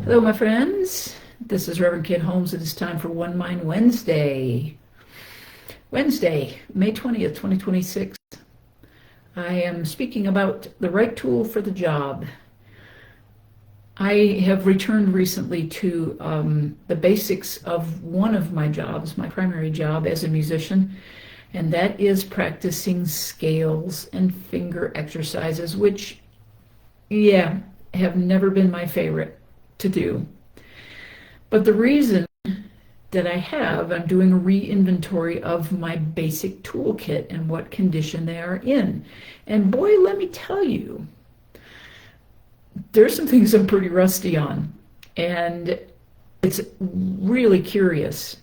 Hello, my friends. This is Reverend Kit Holmes. It is time for One Mind Wednesday. Wednesday, May 20th, 2026. I am speaking about the right tool for the job. I have returned recently to the basics of one of my jobs, my primary job as a musician, and that is practicing scales and finger exercises, which, have never been my favorite to do. But the reason that I'm doing a re-inventory of my basic toolkit and what condition they are in. And boy, let me tell you, there's some things I'm pretty rusty on. And it's really curious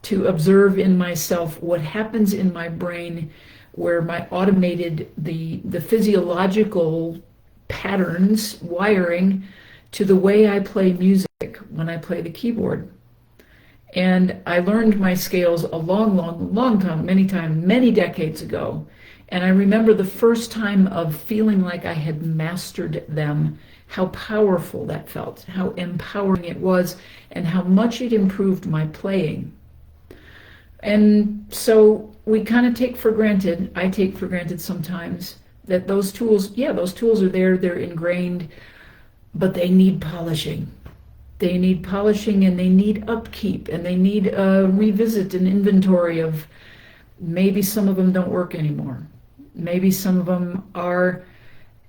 to observe in myself what happens in my brain where my automated, the physiological patterns, wiring, to the way I play music when I play the keyboard. And I learned my scales a long time, many decades ago. And I remember the first time of feeling like I had mastered them, how powerful that felt, how empowering it was, and how much it improved my playing. And so we kind of take for granted, I take for granted sometimes, that those tools are there, they're ingrained, but they need polishing. They need polishing and they need upkeep and they need a revisit and inventory of maybe some of them don't work anymore. Maybe some of them are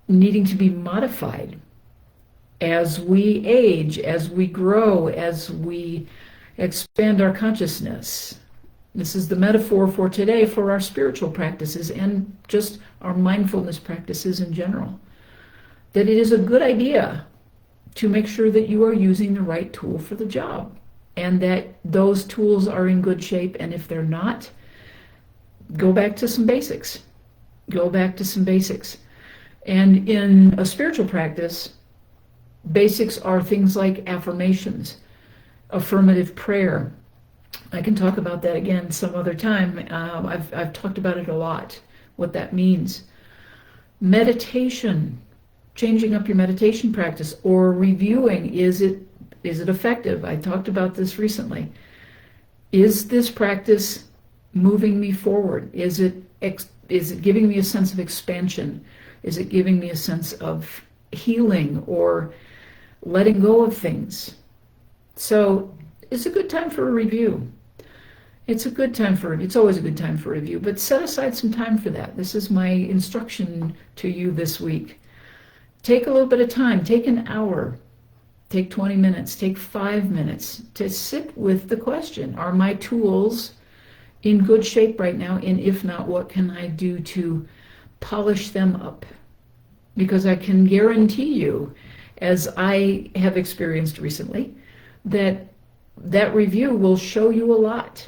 needing to be modified as we age, as we grow, as we expand our consciousness. This is the metaphor for today for our spiritual practices and just our mindfulness practices in general. That it is a good idea to make sure that you are using the right tool for the job and that those tools are in good shape. And if they're not, go back to some basics. Go back to some basics. And in a spiritual practice, basics are things like affirmations, affirmative prayer. I can talk about that again some other time. I've talked about it a lot, what that means. Meditation, changing up your meditation practice or reviewing, is it effective? I talked about this recently. Is this practice moving me forward? Is it giving me a sense of expansion? Is it giving me a sense of healing or letting go of things? So it's a good time for a review. It's always a good time for a review, but set aside some time for that. This is my instruction to you this week. Take a little bit of time, take an hour, take 20 minutes, take 5 minutes to sit with the question, are my tools in good shape right now? And if not, what can I do to polish them up? Because I can guarantee you, as I have experienced recently, that review will show you a lot.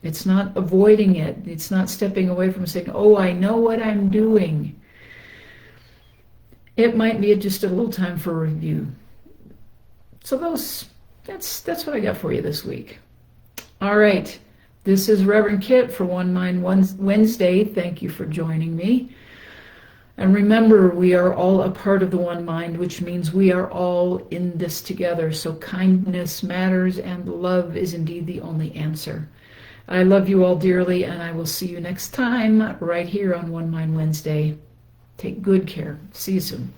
It's not avoiding it. It's not stepping away from saying, oh, I know what I'm doing. It might be just a little time for review. So that's what I got for you this week. All right. This is Reverend Kit for One Mind Wednesday. Thank you for joining me. And remember, we are all a part of the one mind, which means we are all in this together. So kindness matters and love is indeed the only answer. I love you all dearly, and I will see you next time right here on One Mind Wednesday. Take good care. See you soon.